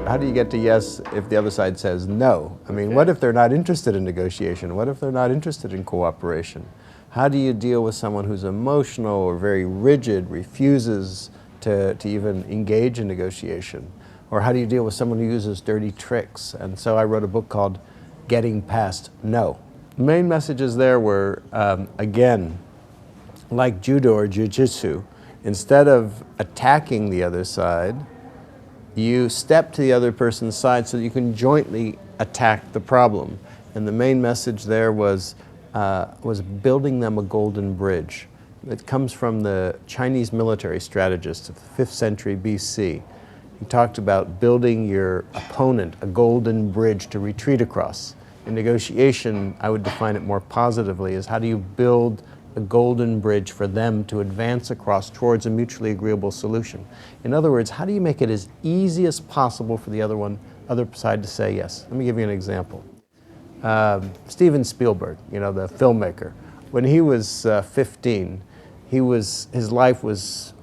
How do you get to yes if the other side says no? I mean, what if they're not interested in negotiation? What if they're not interested in cooperation? How do you deal with someone who's emotional or very rigid, refuses to even engage in negotiation? Or how do you deal with someone who uses dirty tricks? And so I wrote a book called Getting Past No. The main messages there were, again, like judo or jiu-jitsu, instead of attacking the other side, you step to the other person's side so that you can jointly attack the problem. And the main message there was building them a golden bridge. It comes from the Chinese military strategist of the 5th century BC. He talked about building your opponent a golden bridge to retreat across. In negotiation, I would define it more positively as how do you build a golden bridge for them to advance across towards a mutually agreeable solution. In other words, how do you make it as easy as possible for the other side to say yes? Let me give you an example. Steven Spielberg, you know, the filmmaker, when he was 15, his life was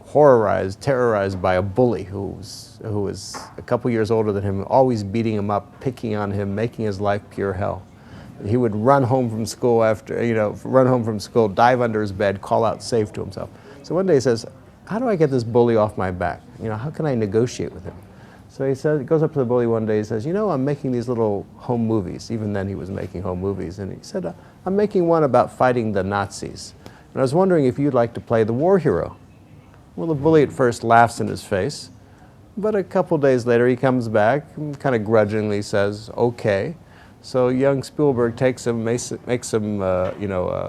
terrorized by a bully who was a couple years older than him, always beating him up, picking on him, making his life pure hell. He would run home from school dive under his bed, call out safe to himself. So one day he says, how do I get this bully off my back? You know, how can I negotiate with him? So he goes up to the bully one day, he says, you know, I'm making these little home movies. Even then he was making home movies. And he said, I'm making one about fighting the Nazis. And I was wondering if you'd like to play the war hero. Well, the bully at first laughs in his face, but a couple days later he comes back and kind of grudgingly says, okay. So young Spielberg takes him, makes him a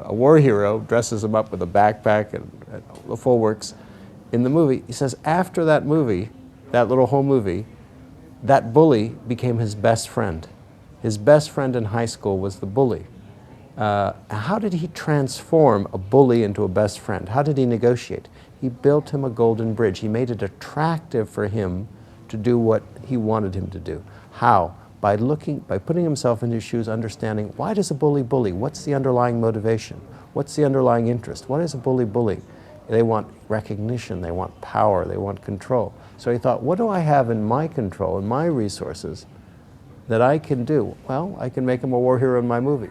war hero, dresses him up with a backpack and the full works. In the movie, he says after that movie, that little home movie, that bully became his best friend. His best friend in high school was the bully. How did he transform a bully into a best friend? How did he negotiate? He built him a golden bridge. He made it attractive for him to do what he wanted him to do. How? By putting himself in his shoes, understanding, why does a bully bully? What's the underlying motivation? What's the underlying interest? What is a bully bully? They want recognition, they want power, they want control. So he thought, what do I have in my control, in my resources, that I can do? Well, I can make him a war hero in my movie.